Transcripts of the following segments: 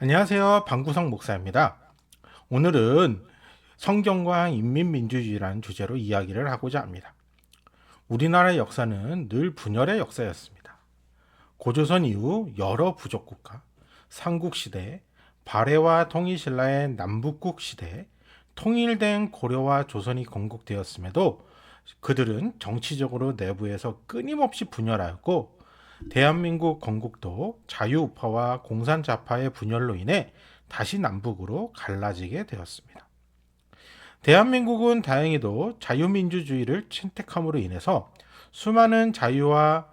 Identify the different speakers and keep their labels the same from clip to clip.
Speaker 1: 안녕하세요. 방구석 목사입니다. 오늘은 성경과 인민민주주의라는 주제로 이야기를 하고자 합니다. 우리나라의 역사는 늘 분열의 역사였습니다. 고조선 이후 여러 부족국가, 삼국시대, 발해와 통일신라의 남북국 시대, 통일된 고려와 조선이 건국되었음에도 그들은 정치적으로 내부에서 끊임없이 분열하였고 대한민국 건국도 자유우파와 공산자파의 분열로 인해 다시 남북으로 갈라지게 되었습니다. 대한민국은 다행히도 자유민주주의를 채택함으로 인해서 수많은 자유와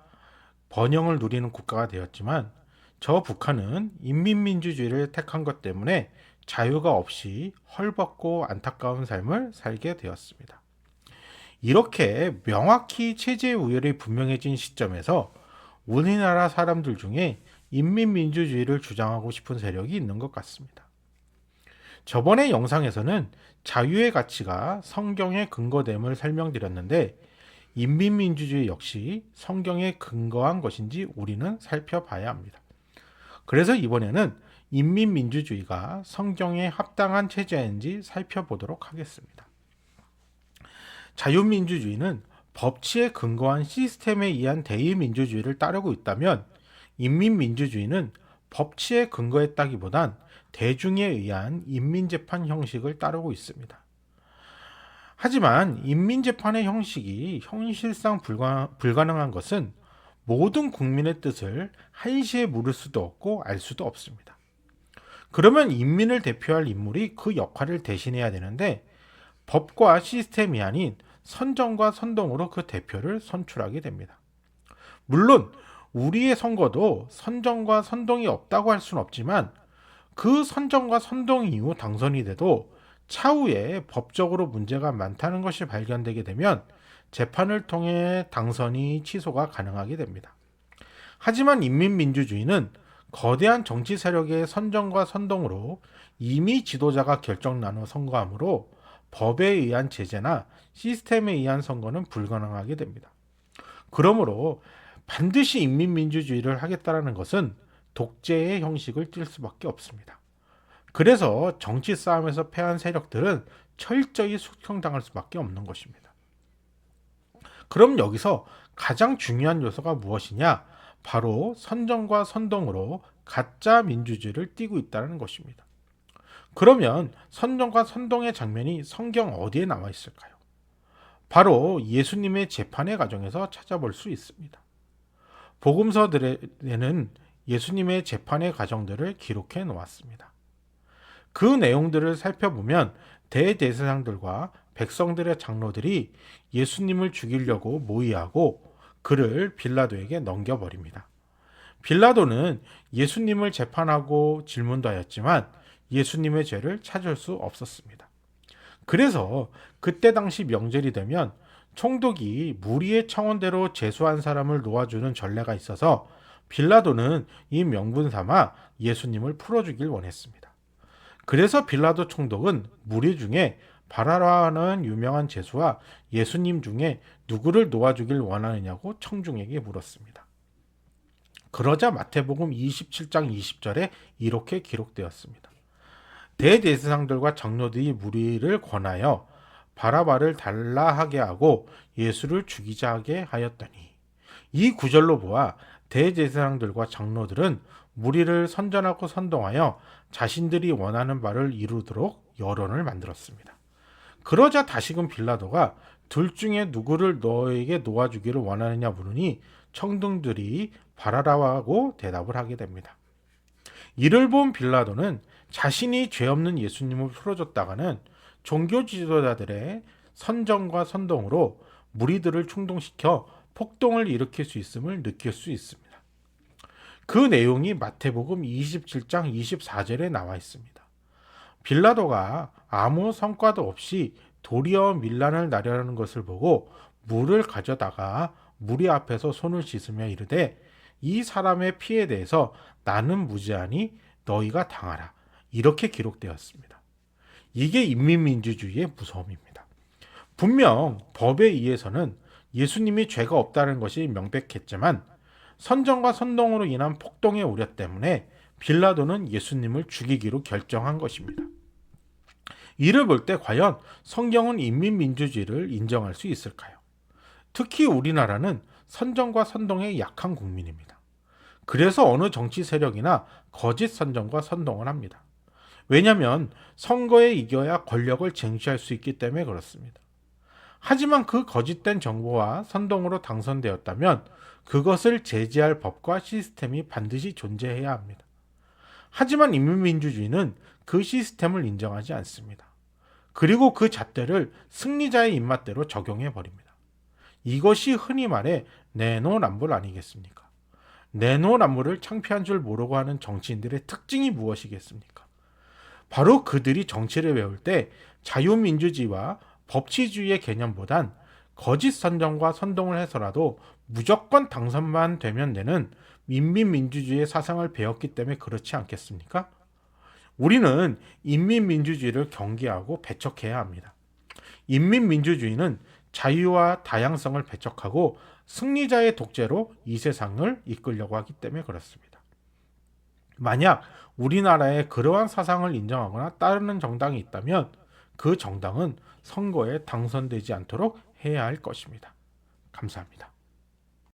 Speaker 1: 번영을 누리는 국가가 되었지만 저 북한은 인민민주주의를 택한 것 때문에 자유가 없이 헐벗고 안타까운 삶을 살게 되었습니다. 이렇게 명확히 체제 우열이 분명해진 시점에서 우리나라 사람들 중에 인민민주주의를 주장하고 싶은 세력이 있는 것 같습니다. 저번에 영상에서는 자유의 가치가 성경의 근거됨을 설명드렸는데 인민민주주의 역시 성경에 근거한 것인지 우리는 살펴봐야 합니다. 그래서 이번에는 인민민주주의가 성경에 합당한 체제인지 살펴보도록 하겠습니다. 자유민주주의는 법치에 근거한 시스템에 의한 대의민주주의를 따르고 있다면 인민민주주의는 법치에 근거했다기보단 대중에 의한 인민재판 형식을 따르고 있습니다. 하지만 인민재판의 형식이 현실상 불가능한 것은 모든 국민의 뜻을 한시에 물을 수도 없고 알 수도 없습니다. 그러면 인민을 대표할 인물이 그 역할을 대신해야 되는데 법과 시스템이 아닌 선정과 선동으로 그 대표를 선출하게 됩니다. 물론 우리의 선거도 선정과 선동이 없다고 할 수는 없지만 그 선정과 선동 이후 당선이 돼도 차후에 법적으로 문제가 많다는 것이 발견되게 되면 재판을 통해 당선이 취소가 가능하게 됩니다. 하지만 인민민주주의는 거대한 정치 세력의 선정과 선동으로 이미 지도자가 결정 나눠 선거하므로 법에 의한 제재나 시스템에 의한 선거는 불가능하게 됩니다. 그러므로 반드시 인민민주주의를 하겠다는 것은 독재의 형식을 띌 수밖에 없습니다. 그래서 정치 싸움에서 패한 세력들은 철저히 숙청당할 수밖에 없는 것입니다. 그럼 여기서 가장 중요한 요소가 무엇이냐? 바로 선정과 선동으로 가짜 민주주의를 띠고 있다는 것입니다. 그러면 선정과 선동의 장면이 성경 어디에 나와 있을까요? 바로 예수님의 재판의 과정에서 찾아볼 수 있습니다. 복음서들에는 예수님의 재판의 과정들을 기록해 놓았습니다. 그 내용들을 살펴보면 대제사장들과 백성들의 장로들이 예수님을 죽이려고 모의하고 그를 빌라도에게 넘겨버립니다. 빌라도는 예수님을 재판하고 질문도 하였지만 예수님의 죄를 찾을 수 없었습니다. 그래서 그때 당시 명절이 되면 총독이 무리의 청원대로 제수한 사람을 놓아주는 전례가 있어서 빌라도는 이 명분 삼아 예수님을 풀어주길 원했습니다. 그래서 빌라도 총독은 무리 중에 바라라는 유명한 제수와 예수님 중에 누구를 놓아주길 원하느냐고 청중에게 물었습니다. 그러자 마태복음 27장 20절에 이렇게 기록되었습니다. 대제사장들과 장로들이 무리를 권하여 바라바를 달라하게 하고 예수를 죽이자 하게 하였더니, 이 구절로 보아 대제사장들과 장로들은 무리를 선전하고 선동하여 자신들이 원하는 바를 이루도록 여론을 만들었습니다. 그러자 다시금 빌라도가 둘 중에 누구를 너에게 놓아주기를 원하느냐 물으니 청중들이 바라라고 대답을 하게 됩니다. 이를 본 빌라도는 자신이 죄 없는 예수님을 풀어줬다가는 종교 지도자들의 선정과 선동으로 무리들을 충동시켜 폭동을 일으킬 수 있음을 느낄 수 있습니다. 그 내용이 마태복음 27장 24절에 나와 있습니다. 빌라도가 아무 성과도 없이 도리어 밀란을 나려는 것을 보고 물을 가져다가 무리 앞에서 손을 씻으며 이르되, 이 사람의 피에 대해서 나는 무죄하니 너희가 당하라. 이렇게 기록되었습니다. 이게 인민민주주의의 무서움입니다. 분명 법에 의해서는 예수님이 죄가 없다는 것이 명백했지만 선정과 선동으로 인한 폭동의 우려 때문에 빌라도는 예수님을 죽이기로 결정한 것입니다. 이를 볼 때 과연 성경은 인민민주주의를 인정할 수 있을까요? 특히 우리나라는 선정과 선동에 약한 국민입니다. 그래서 어느 정치 세력이나 거짓 선정과 선동을 합니다. 왜냐하면 선거에 이겨야 권력을 쟁취할 수 있기 때문에 그렇습니다. 하지만 그 거짓된 정보와 선동으로 당선되었다면 그것을 제지할 법과 시스템이 반드시 존재해야 합니다. 하지만 인민민주주의는 그 시스템을 인정하지 않습니다. 그리고 그 잣대를 승리자의 입맛대로 적용해 버립니다. 이것이 흔히 말해 내노남불 아니겠습니까? 내노남불을 창피한 줄 모르고 하는 정치인들의 특징이 무엇이겠습니까? 바로 그들이 정치를 배울 때 자유민주주의와 법치주의의 개념보단 거짓 선정과 선동을 해서라도 무조건 당선만 되면 되는 인민민주주의의 사상을 배웠기 때문에 그렇지 않겠습니까? 우리는 인민민주주의를 경계하고 배척해야 합니다. 인민민주주의는 자유와 다양성을 배척하고 승리자의 독재로 이 세상을 이끌려고 하기 때문에 그렇습니다. 만약 우리나라에 그러한 사상을 인정하거나 따르는 정당이 있다면 그 정당은 선거에 당선되지 않도록 해야 할 것입니다. 감사합니다.